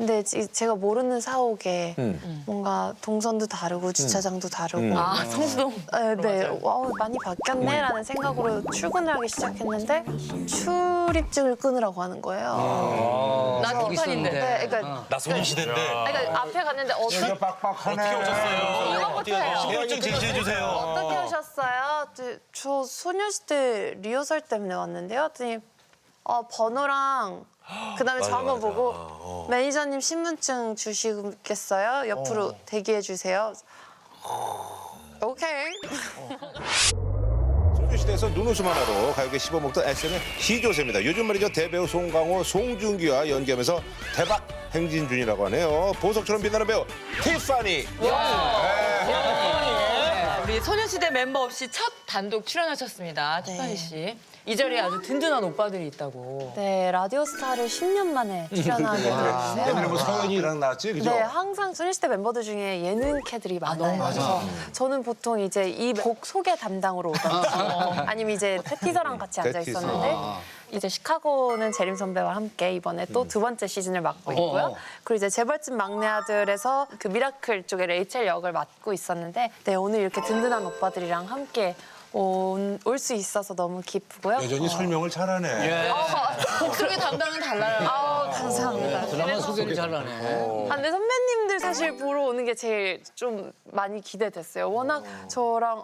근데 제가 모르는 사옥에 뭔가 동선도 다르고 주차장도 다르고 성수동. 네, 와, 많이 바뀌었네라는 생각으로 출근을 하기 시작했는데 출입증을 끊으라고 하는 거예요. 나 티판인데. 네, 그러니까, 나 소녀시대인데. 그러니까 앞에 갔는데 어떻게 오셨어요? 이거부터요. 신분증 제시해 주세요. 어떻게 오셨어요? 저 소녀시대 리허설 때문에 왔는데요. 했더니 번호랑 그다음에 저 한번 보고 매니저님 신분증 주시겠어요? 옆으로 대기해 주세요. 오케이. 소녀시대에서 눈웃음 하나로 가요계 씹어먹던 SM의 시조세입니다. 요즘 말이죠. 대배우 송강호, 송중기와 연기하면서 대박 행진 중이라고 하네요. 보석처럼 빛나는 배우 티파니. 우리 소녀시대 멤버 없이 첫 단독 출연하셨습니다. 티파니 씨. 이 자리에 아주 든든한 오빠들이 있다고. 네, 라디오스타를 10년 만에 출연하게 됐는데요. 옛날에 뭐 성현이랑 나왔지, 그죠? 네, 항상 소녀시대 멤버들 중에 예능캐들이 많아요. 그래서 저는 보통 이제 이 곡 소개 담당으로 오던지 아니면 이제 패티서랑 같이 앉아 패티서. 있었는데 이제 시카고는 재림 선배와 함께 이번에 또 두 번째 시즌을 맡고 있고요. 그리고 이제 재벌집 막내 아들에서 그 미라클 쪽에 레이첼 역을 맡고 있었는데 네, 오늘 이렇게 든든한 오빠들이랑 함께 올 수 있어서 너무 기쁘고요. 여전히 설명을 잘하네. 곡 소개 담당은 달라요. 감사합니다. 드라마 소개를 잘하네. 근데 선배님들 사실 보러 오는 게 제일 좀 많이 기대됐어요. 워낙 저랑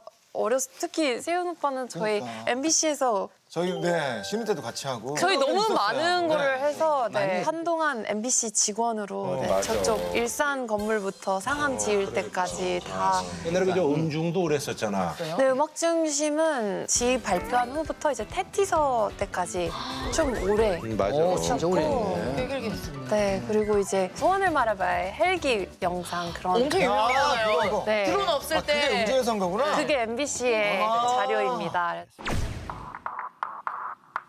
특히 세훈 오빠는 저희 MBC에서 저희 네 신인 때도 같이 하고 저희 너무 있었어요. 많은 네. 거를 해서 네, 한동안 MBC 직원으로 네, 맞아. 저쪽 일산 건물부터 상암 지을 때까지 다 옛날에 그저 음중도 오래 했었잖아. 네, 음악 중심은 지 발표한 후부터 이제 테티서 때까지 좀 오래 맞아. 진짜 오래 했네. 꽤 길게 했습니다. 네, 그리고 이제 소원을 말해봐의 헬기 영상 그런 엄청 유명하잖아요. 네. 드론 없을 그게 때. 우주의 선거구나. 그게 MBC의 자료입니다.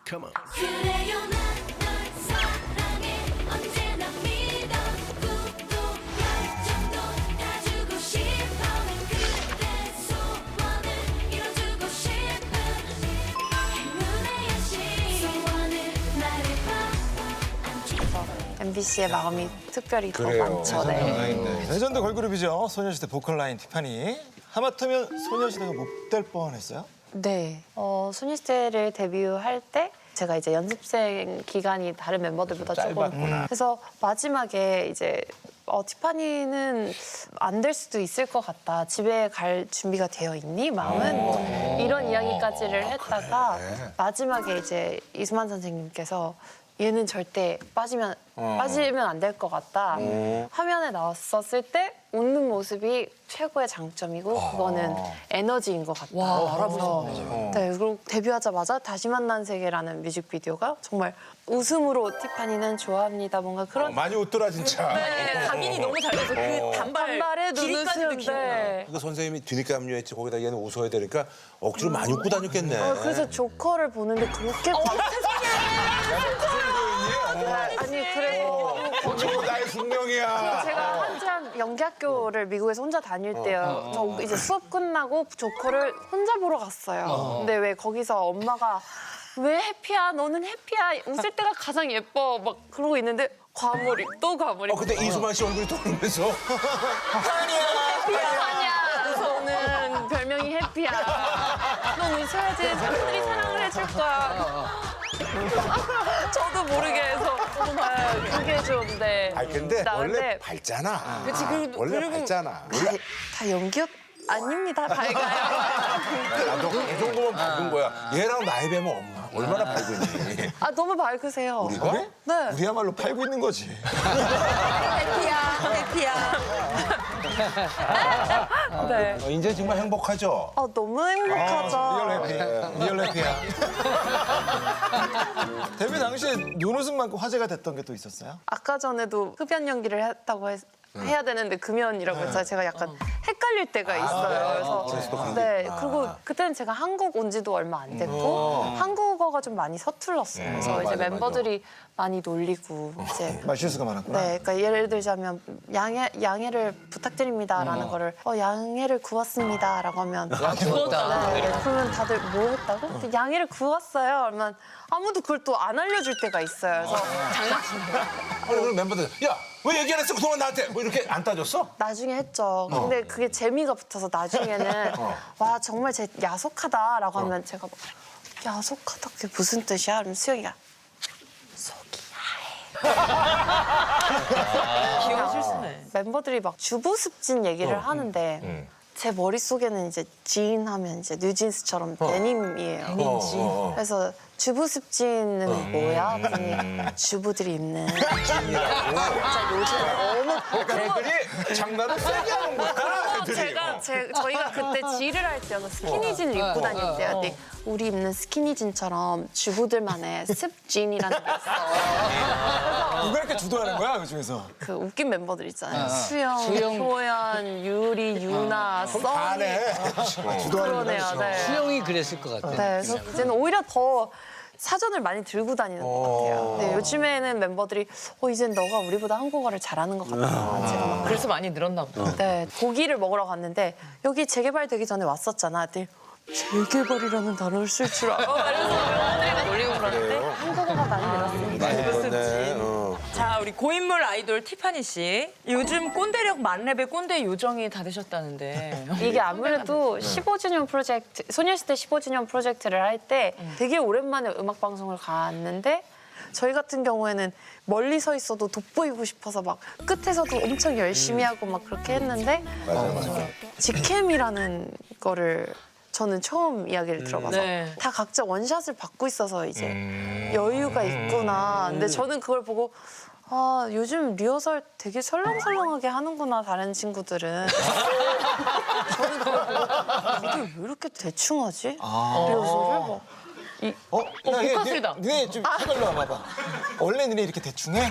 그래요 난널 사랑해 언제나 믿어 꿈도 열정도 다 주고 싶어 그대 소원을 이뤄주고 싶은 행운의 여신 소원을 말해봐 MBC의 마음이 특별히 더 그래요. 많죠. 네. 레전드 걸그룹이죠. 소녀시대 보컬 라인 티파니. 하마터면 소녀시대가 못 될 뻔했어요? 네. 소녀시대를 데뷔할 때 제가 이제 연습생 기간이 다른 멤버들보다 조금 그래서 마지막에 이제 티파니는 안 될 수도 있을 것 같다. 집에 갈 준비가 되어 있니? 마음은 뭐 이런 이야기까지를 했다가 마지막에 이제 이수만 선생님께서 얘는 절대 빠지면 안 될 것 같다. 화면에 나왔었을 때 웃는 모습이 최고의 장점이고 그거는 에너지인 것 같다. 와, 알아보셨네. 네, 그리고 데뷔하자마자 다시 만난 세계라는 뮤직비디오가 정말 웃음으로 티파니는 좋아합니다. 뭔가 그런 많이 웃더라 진짜. 네, 각인이 너무 잘 돼서 그 단발에 길이까지도 눈웃음. 기억나요. 네. 그 선생님이 뒤늦게 합류했지. 거기다 얘는 웃어야 되니까 억지로 많이 웃고 다녔겠네. 그래서 조커를 보는데 그렇게 아니 그래서 저거 나의 숙명이야. 제가 한참 연기학교를 미국에서 혼자 다닐 때요. 저 이제 수업 끝나고 조커를 혼자 보러 갔어요. 근데 왜 거기서 엄마가 왜 해피야? 너는 해피야. 웃을 때가 가장 예뻐. 막 그러고 있는데 과몰입 또 과몰입. 근데 이수만 씨 얼굴이 떠오르면서 해피야. 저는 별명이 해피야. 넌 웃어야지. 사람들이 사랑을 해줄 거야. 저도 모르게 해서 그게 좀 네. 아니 근데 나 원래 근데 밝잖아. 그치, 원래 밝잖아. 다 연기였 아닙니다. 밝아요. 나도 이 정도면 밝은 거야. 얘랑 나이 배면 얼마나 밝으니. 아 너무 밝으세요. 우리가? 네. 우리야말로 팔고 있는 거지. 해피야. 네. 이제 정말 행복하죠? 너무 행복하죠. 리얼 해피. 리얼 해피야. 데뷔 당시에 눈웃음만큼 화제가 됐던 게 또 있었어요? 아까 전에도 흡연 연기를 했다고 해야 되는데 금연이라고 해서 제가 약간 헷갈릴 때가 있어요. 그래서 네 그리고 그때는 제가 한국 온 지도 얼마 안 됐고 한국어가 좀 많이 서툴렀어요. 그래서 이제 멤버들이 많이 놀리고 이제 말 실수가 많았구나. 네, 그러니까 예를 들자면 양해를 부탁드립니다라는 거를 양해를 구웠습니다라고 하면 네, 그러면 다들 뭐 했다고? 근데 양해를 구웠어요. 그러면 아무도 그걸 또 안 알려줄 때가 있어요. 그래서 아니 그럼 멤버들 야 왜 얘기 안 했어? 그동안 나한테 뭐 이렇게 안 따졌어? 나중에 했죠. 근데 그게 재미가 붙어서 나중에는 와 정말 쟤 야속하다라고 하면 제가 막 야속하다 그게 무슨 뜻이야? 그러면 수영이가 기억 실수네. 멤버들이 막 주부습진 얘기를 하는데 제 머릿속에는 이제 진 하면 이제 뉴진스처럼 데님이에요. 그래서 주부습진은 뭐야? 그러니 주부들이 입는 진짜 요즘 너무 애들이 장난을 세게 하는 거야. 애들이. 저희가 그때 지를 할 때여서 스키니진을 입고 다닐 때요. 근데 우리 입는 스키니진처럼 주부들만의 습진이라는 게 있어. 누가 이렇게 주도하는 거야 그 중에서? 그 웃긴 멤버들 있잖아요. 수영, 효연, 유리, 유나, 써니. 안해. 그러네요. 네. 수영이 그랬을 것 같아. 네, 그래서 이제는 오히려 더 사전을 많이 들고 다니는 것 같아요. 네, 요즘에는 멤버들이 이젠 너가 우리보다 한국어를 잘하는 것 같다. 제가 막 그래서 많이 늘었나 보다. 네, 고기를 먹으러 갔는데 여기 재개발되기 전에 왔었잖아. 근데 재개발이라는 단어를 쓸 줄 알아? 그래서 멤버들이 놀리고 그러는데 한국어가 많이 늘었습니다. 그렇네. 자, 우리 고인물 아이돌 티파니 씨. 요즘 꼰대력 만렙의 꼰대 요정이 다 되셨다는데. 이게 아무래도 15주년 프로젝트, 소녀시대 15주년 프로젝트를 할 때 되게 오랜만에 음악 방송을 갔는데 저희 같은 경우에는 멀리 서 있어도 돋보이고 싶어서 막 끝에서도 엄청 열심히 하고 막 그렇게 했는데 직캠이라는 거를 저는 처음 이야기를 들어봐서 네. 다 각자 원샷을 받고 있어서 이제 여유가 있구나. 근데 저는 그걸 보고 아, 요즘 리허설 되게 설렁설렁하게 하는구나, 다른 친구들은. 저는 그걸 보고 이게 왜 이렇게 대충 하지? 리허설을 막. 복화술이다. 니네 좀 색깔로 와봐봐. 원래 니네 이렇게 대충 해?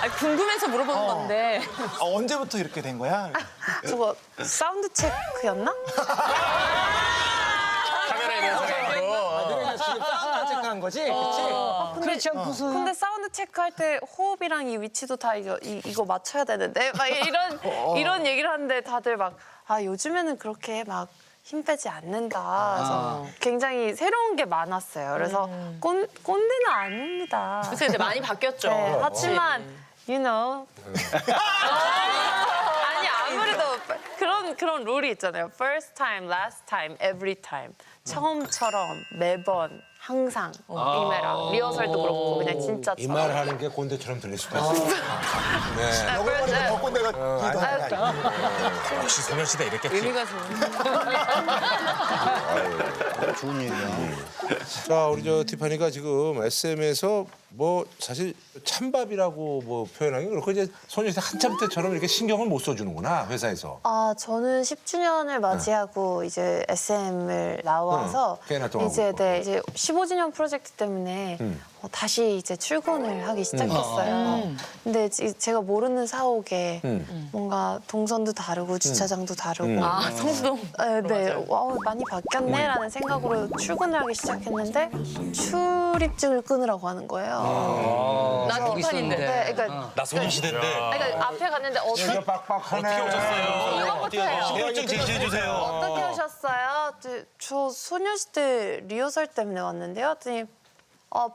아니, 궁금해서 물어보는 건데. 언제부터 이렇게 된 거야? 저거 사운드 체크였나? 니네가 지금 사운드 체크한 거지? 그치? 그렇지 않고서. 근데 사운드 체크할 때 호흡이랑 이 위치도 다 이거 맞춰야 되는데 막 이런 얘기를 하는데 다들 막 요즘에는 그렇게 막 힘 빼지 않는다. 그래서 굉장히 새로운 게 많았어요. 그래서 꼰대는 아닙니다. 그래서 이제 많이 바뀌었죠. 네, 하지만 you know. 아니 아무래도 그런 룰이 있잖아요. First time, last time, every time. 처음처럼 매번 항상 이메랑 리허설도 그렇고 그냥 진짜 이 말 하는 게 꼰대처럼 들릴 수가 있어. 네. 너가 더 꼰대가 기도 하니까. 역시 소녀시대 이랬겠지. 의미가 좋은. 좋은 얘기야. 자, 우리 저 티파니가 지금 SM에서 뭐 사실 찬밥이라고 뭐 표현하기 그렇고 이제 소녀시대 한참 때처럼 이렇게 신경을 못 써주는구나 회사에서. 저는 10주년을 맞이하고 이제 SM을 나와서 꽤나 동안 이제 하고. 네, 이제 15주년 프로젝트 때문에 다시 이제 출근을 하기 시작했어요. 근데 제가 모르는 사옥에 뭔가 동선도 다르고 주차장도 다르고 성수동. 네, 많이 바뀌었네라는 생각으로 출근을 하기 시작했는데 출입증을 끊으라고 하는 거예요. 나 티파니인데. 네, 그러니까, 나 소녀시대인데. 그러니까 앞에 갔는데 어떻게 빡빡하네. 오셨어요? 해요. 신분증 제시해 주세요. 어떻게 오셨어요? 저 소녀시대 리허설 때문에 왔는데요. 했더니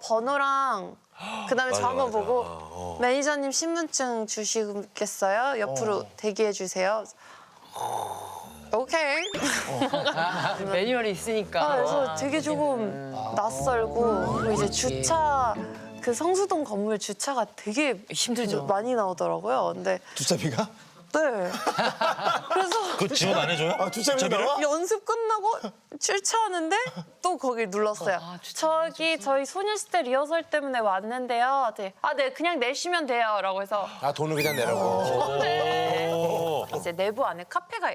번호랑 그다음에 저 한번 보고 매니저님 신분증 주시겠어요? 옆으로 대기해 주세요. 오케이. 매뉴얼이 있으니까. 그래서 되게 조금 낯설고 그리고 이제 주차 그 성수동 건물 주차가 되게 힘들죠. 많이 나오더라고요. 근데 주차비가? 네. 그래서 그 지원 안 해줘요? 주차비 나와? 연습 끝나고 출차하는데 또 거길 눌렀어요. 저희 소녀시대 리허설 때문에 왔는데요. 네. 네, 그냥 내시면 돼요라고 해서 돈을 그냥 내라고. 이제 내부 안에 카페가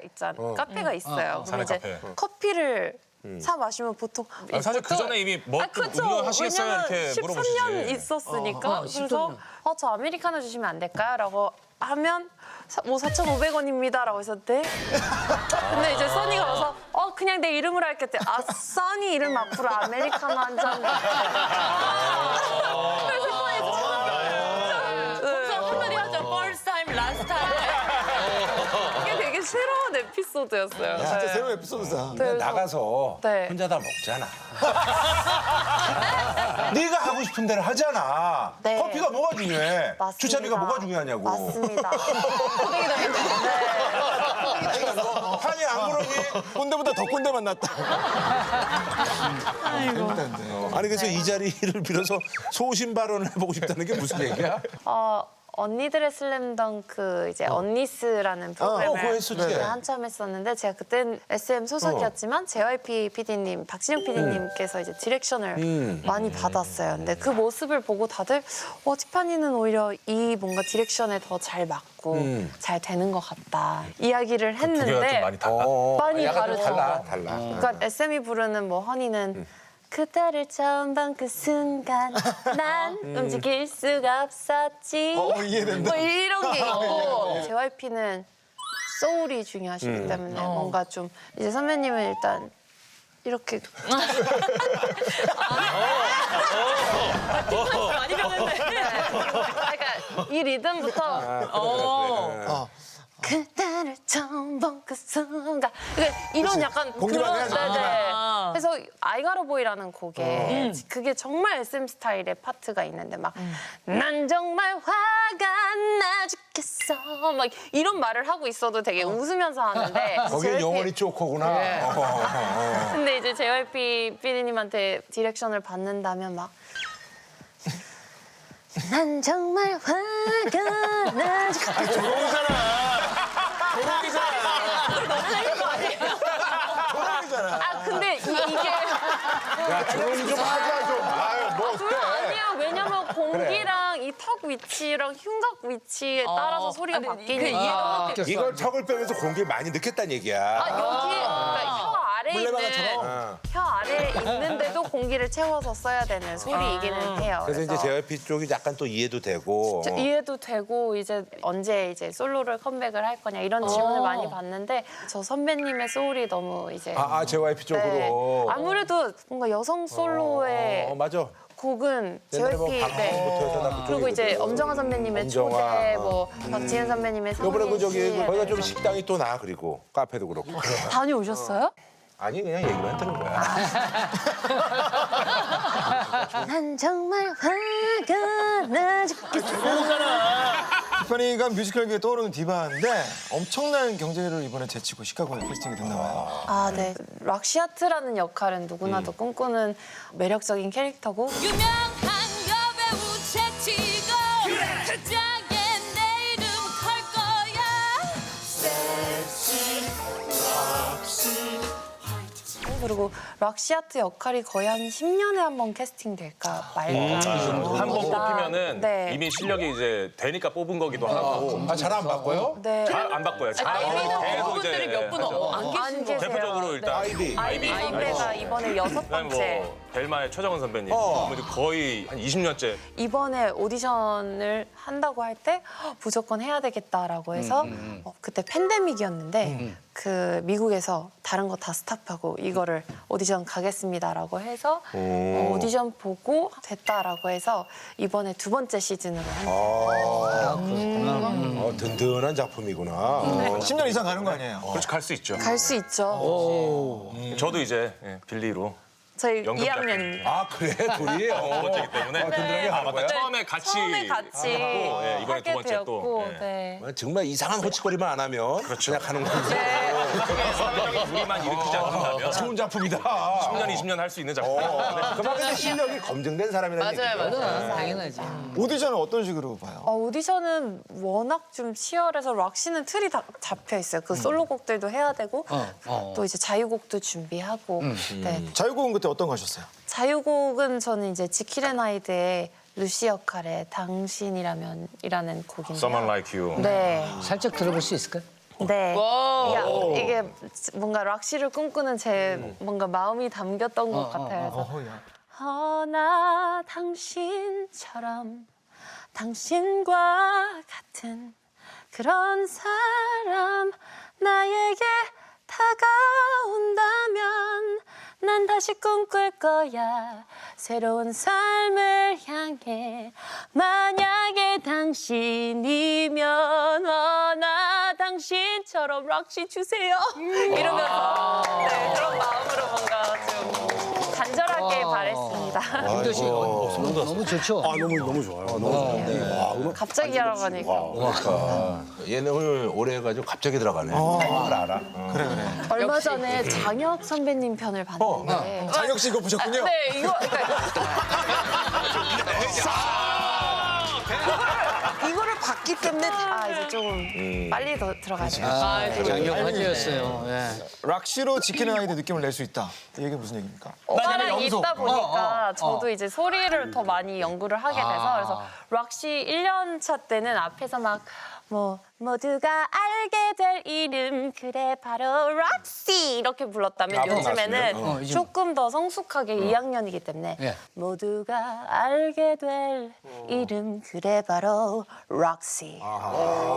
카페가 있어요. 그럼 사내 이제 카페. 커피를 사 마시면 보통 사실 그 전에 이미 뭐 그쵸. 음료 하시겠어요? 왜냐면 이렇게 13년 물어보시지. 있었으니까. 그래서 13년. 저 아메리카노 주시면 안 될까요? 라고 하면 4,500원입니다. 해서 네? 근데 이제 써니가 와서 그냥 내 이름으로 할게. 써니 이름 앞으로 아메리카노 한 잔. 그래서 써니 그래서 한마디 하죠. First time, last time. 이게 되게 새로운 에피소드. 에피소드였어요. 진짜 네. 새로운 에피소드다. 네, 그래서- 나가서 네. 혼자 다 먹잖아. 네가 하고 싶은 대로 하잖아. 네. 커피가 뭐가 중요해? 맞습니다. 주차비가 뭐가 중요하냐고. 맞습니다. 판이 안 그러니? 꼰대보다 더 꼰대 만났다. 재밌다는데. 아니 그래서 이 자리를 빌어서 소신 발언을 해보고 싶다는 게 무슨 얘기야? 언니들의 슬램덩크 이제 언니스라는 프로그램을 그거 했었지. 네, 한참 했었는데 제가 그땐 SM 소속이었지만 JYP PD님, 박진영 PD님께서 이제 디렉션을 많이 받았어요. 근데 그 모습을 보고 다들 티파니는 오히려 이 뭔가 디렉션에 더 잘 맞고 잘 되는 것 같다 이야기를 두 개가 좀 했는데 많이 달라. 많이 약간 좀 다르죠. 달라. 그러니까 SM이 부르는 뭐 허니는 그때를 처음 본 그 순간 난 움직일 수가 없었지 이해된다. 뭐 이런 게 있고 JYP는 소울이 중요하시기 때문에 뭔가 좀 이제 선배님은 일단 이렇게 많이 변했네. 그러니까 이 리듬부터 그때를 처음 본 그 순간 이런 약간 공기만 그런 해야지, 네네. 그래서 아이가로보이라는 곡에 그게 정말 SM 스타일의 파트가 있는데 막 난 정말 화가 나 죽겠어 막 이런 말을 하고 있어도 되게 웃으면서 하는데 거기는 JYP 영원히 쪼코구나. 근데 이제 JYP PD님한테 디렉션을 받는다면 막 난 정말 화가 나 죽겠어 근데 이게 야, 조용 좀 하자 좀. 아유, 뭐 어때? 아니에요. 왜냐면 공기랑 이 턱 위치랑 흉곽 위치에 따라서 소리가 근데 바뀌니까. 이걸 턱을 빼면서 공기를 많이 넣겠다는 얘기야. 여기 그러니까 혀 아래 있는 혀 아래에 있는데도 공기를 채워서 써야 되는 소리이기는 해요. 그래서 이제 JYP 쪽이 약간 또 이해도 되고. 이해도 되고 이제 언제 이제 솔로를 컴백을 할 거냐 이런 질문을 많이 받는데 저 선배님의 소울이 너무 이제 JYP 쪽으로. 네. 아무래도 뭔가 여성 솔로의 맞아. 곡은 옛날에 뭐 JYP 방송부터 해서 나 그쪽이거든. 그리고 이제 엄정화 선배님의 엄정화. 초대 뭐 박지현 선배님의 요번에 그 저기 성민 거기가 씨. 좀 식당이 또 나 그리고 카페도 그렇고. 다녀오셨어요? 아니 그냥 얘기만 듣는 거야. 난 정말 화가 나 죽겠어. 티파니가 뮤지컬계에 떠오르는 디바인데 엄청난 경쟁률을 이번에 제치고 시카고에 캐스팅이 됐나 봐요. 아, 네. 락시아트라는 역할은 누구나도 꿈꾸는 매력적인 캐릭터고 유명한 여배우 채치고 극장에 내 이름 걸 거야 그리고 락시아트 역할이 거의 한 10년에 한 번 캐스팅될까 말까. 한 번 뽑히면은 네. 이미 실력이 이제 되니까 뽑은 거기도 하고 잘 안 바꿔요? 네. 잘 안 바꿔요. 잘하면 계속 분들이 몇 분 하죠. 안 계신 거. 대표적으로 일단 아이비. 아이비 선배가 이번에 여섯 그다음에 번째. 뭐 벨마의 최정은 선배님 그분들 거의 한 20년째 이번에 오디션을 한다고 할 때 무조건 해야 되겠다라고 해서 그때 팬데믹이었는데 그 미국에서 다른 거 다 스탑하고 이거를 오디션 가겠습니다라고 해서 오디션 보고 됐다라고 해서 이번에 두 번째 시즌으로 합니다. 든든한 작품이구나. 10년 이상 가는 거 아니에요? 그렇지 갈 수 있죠. 갈 수 있죠. 저도 이제 빌리로 저희 연극 2학년입니다. 아 그래 둘이? 번째이기 때문에 든든하게 아 가는 맞다 거야? 처음에 같이 처음에 같이 하고 예, 이번에 두 하게 번째 되었고 또 예. 네. 정말 이상한 호치거리만 안 하면 그냥 가는 건지. 사람이 무리만 일으키지 않는다면 좋은 작품이다. 10년 20년 할 수 있는 작품. 그만큼 실력이 검증된 사람이라는 얘기죠. 맞아요. 당연하지. 오디션은 어떤 식으로 봐요? 오디션은 워낙 좀 치열해서 락시는 틀이 다 잡혀 있어요. 그 솔로곡들도 해야 되고 또 이제 자유곡도 준비하고. 네. 자유곡은 그때 어떤 거 하셨어요? 자유곡은 저는 이제 지킬앤 하이드의 루시 역할의 당신이라면이라는 곡인데요. Someone Like You. 네. 살짝 들어볼 수 있을까요? 네. 이게 뭔가 락시를 꿈꾸는 제 뭔가 마음이 담겼던 것 같아요. 그래서 나 당신처럼 당신과 같은 그런 사람 나에게 다가온다면 난 다시 꿈꿀 거야 새로운 삶을 향해 만약에 당신이면 나 당신 당신처럼 락시 주세요. 이러면서 네, 그런 마음으로 뭔가 좀 간절하게 바랬습니다. 김도 씨 너무 좋죠. 너무 좋아요. 너무 갑자기 하라고 하니까. 예능을 오래 해가지고 갑자기 들어가네. 알아. 그래. 얼마 전에 장혁 선배님 편을 봤는데 장혁 씨 이거 보셨군요. 네, 이거 이거를 봤기 때문에 이제 좀 빨리 더 들어가야 돼요. 장혁 화제였어요. 예. 락시로 지키는 아이들 느낌을 낼 수 있다. 이 얘기는 무슨 얘기입니까? 오빠랑 있다 보니까 저도 이제 소리를 더 많이 연구를 하게 돼서 그래서 락시 1년 차 때는 앞에서 막 모두가 알게 될 이름 그래 바로 락시 이렇게 불렀다면 요즘에는 조금 더 성숙하게 2학년이기 때문에 예. 모두가 알게 될 이름 그래 바로 락시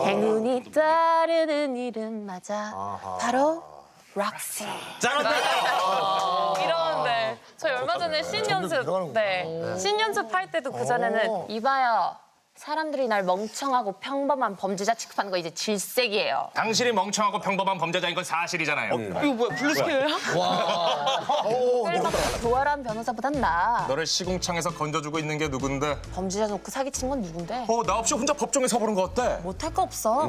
행운이 따르는 이름 맞아 바로 락시 이러는데 저희 얼마 전에 신연습 신연습 할 때도 그 전에는 이봐요 사람들이 날 멍청하고 평범한 범죄자 취급하는 거 이제 질색이에요. 당신이 멍청하고 평범한 범죄자인 건 사실이잖아요. 이거 뭐야 블루스케어야? 도아란 변호사보단 나아. 너를 시궁창에서 건져주고 있는 게 누군데? 범죄자 놓고 사기친 건 누군데? 나 없이 혼자 법정에 서보는 거 어때? 못할 거 없어.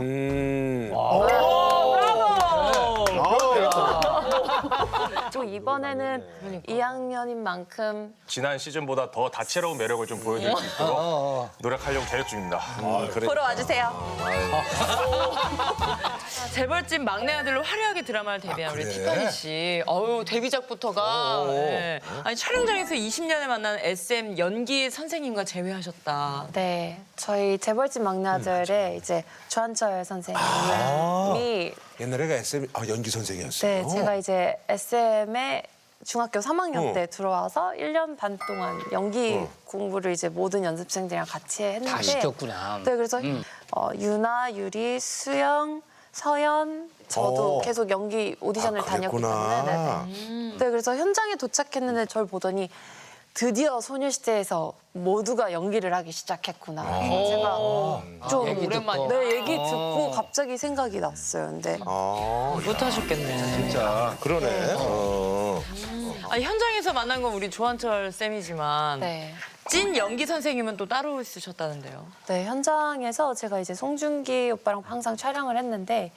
저 이번에는 2학년인 만큼 지난 시즌보다 더 다채로운 매력을 좀 보여드릴 수 있도록 노력하려고 계획 중입니다. 보러 와주세요. 재벌집 막내 아들로 화려하게 드라마를 데뷔한 우리 티파니 씨. 데뷔작부터가. 네. 아니 촬영장에서 20년에 만난 SM 연기 선생님과 재회하셨다. 네, 저희 재벌집 막내 아들의 이제 조한철 선생님이 옛날에가 SM 연기 선생이었어요. 네, 제가 이제 SM에 중학교 3학년 때 들어와서 1년 반 동안 연기 공부를 이제 모든 연습생들이랑 같이 했는데 다 시켰구나. 네, 그래서 유나, 유리, 수영, 서연 저도 계속 연기 오디션을 다녔기 때문에 네, 그래서 현장에 도착했는데 저를 보더니 드디어 소녀시대에서 모두가 연기를 하기 시작했구나. 제가 좀 오랜만이다. 네, 얘기 듣고 갑자기 생각이 났어요. 근데 못하셨겠네. 진짜 그러네. 아니 현장에서 만난 건 우리 조한철 쌤이지만 네. 찐 연기 선생님은 또 따로 있으셨다는데요. 네, 현장에서 제가 이제 송중기 오빠랑 항상 촬영을 했는데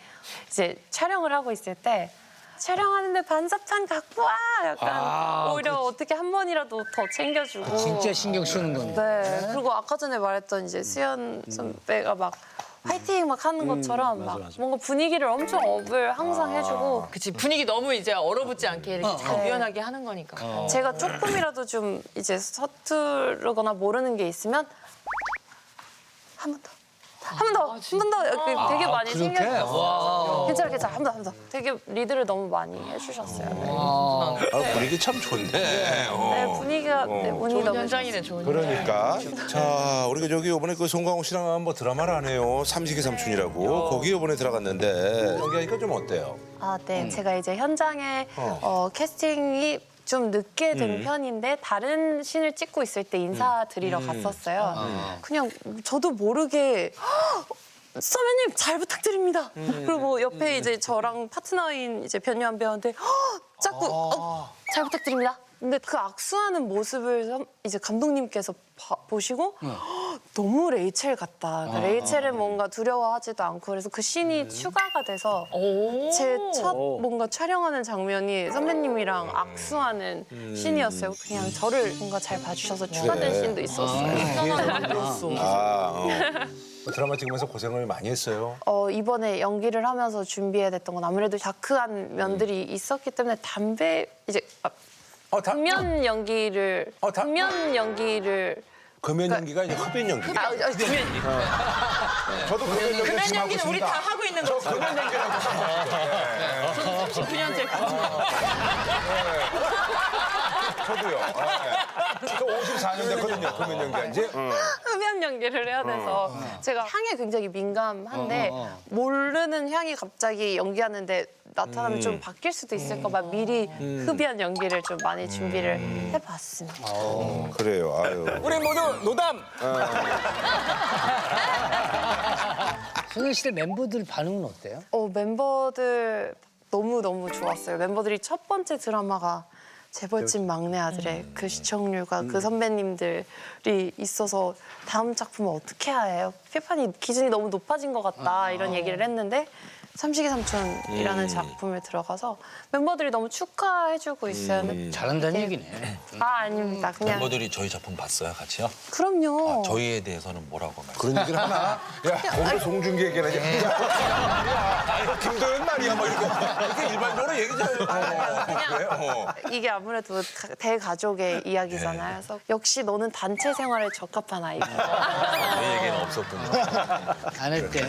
이제 촬영을 하고 있을 때 촬영하는데 반사판 갖고 와! 약간 오히려 어떻게 한 번이라도 더 챙겨주고 진짜 신경 쓰는 건데. 네, 그리고 아까 전에 말했던 이제 수연 선배가 막 화이팅 막 하는 것처럼 막 뭔가 분위기를 엄청 업을 항상 해주고 그치 분위기 너무 이제 얼어붙지 않게 이렇게 잘 유연하게 하는 거니까. 제가 조금이라도 좀 이제 서투르거나 모르는 게 있으면 한 번 더. 한 번 더, 한 번 더 이렇게 되게 많이 챙겨주셨어요. 괜찮아, 한 번 더. 되게 리드를 너무 많이 해주셨어요. 네. 분위기 참 좋네. 네, 분위기가 네, 운이 좋은 너무 현장이네 좋은. 그러니까 자 우리가 저기 이번에 그 송강호 씨랑 한번 드라마를 하네요. 삼식이 삼촌이라고 거기 이번에 들어갔는데 여기 하니까 좀 어때요? 네. 제가 이제 현장에 캐스팅이 좀 늦게 된 편인데 다른 씬을 찍고 있을 때 인사드리러 갔었어요. 그냥 저도 모르게 선배님 잘 부탁드립니다. 그리고 옆에 이제 저랑 파트너인 이제 변요한 배우한테 자꾸 잘 부탁드립니다. 근데 그 악수하는 모습을 이제 감독님께서 보시고 너무 레이첼 같다. 그러니까 레이첼은 뭔가 두려워하지도 않고 그래서 그 씬이 추가가 돼서 제 첫 뭔가 촬영하는 장면이 선배님이랑 악수하는 씬이었어요. 그냥 저를 뭔가 잘 봐주셔서 추가된 씬도 있었어요. 드라마 찍으면서 고생을 많이 했어요. 이번에 연기를 하면서 준비해야 됐던 건 아무래도 다크한 면들이 있었기 때문에 담배 이제 금연 연기를 금연 연기를 금연 연기가 아니라 흡연 연기. 저도 금연 연기 금연 지금 하고 연기는 우리 있습니다. 다 하고 있는 거죠. 금연 연기라고 저도 39년째. 저도요. 저 54년 됐거든요. 금연 연기한 지. 흡연 연기를 해야 돼서 제가 향에 굉장히 민감한데 모르는 향이 갑자기 연기하는데 나타나면 좀 바뀔 수도 있을까 봐 미리 흡연 연기를 좀 많이 준비를 해봤습니다. 그래요. 아유. 우리 모두 노담. 소녀시대 멤버들 반응은 어때요? 멤버들 너무 좋았어요. 멤버들이 첫 번째 드라마가 재벌집 막내 아들의 그 시청률과 그 선배님들이 있어서 다음 작품을 어떻게 해요? 티파니 기준이 너무 높아진 것 같다 이런 얘기를 했는데 삼식이 삼촌이라는 작품을 들어가서 멤버들이 너무 축하해주고 있어요. 근데 잘한다는 얘기네. 아닙니다. 그냥 멤버들이 저희 작품 봤어요, 같이요? 그럼요. 저희에 대해서는 뭐라고 말씀? 그런 얘기를 하나? 야, 거기서 송중기 얘기하지. 야, 김도현 말이야, 뭐 이렇게 일반적으로 얘기 좀 해요. 이게 아무래도 대가족의 이야기잖아요. 그래서 역시 너는 단체 생활에 적합한 아이구나. 저희 얘기는 없었군요. 안 했대.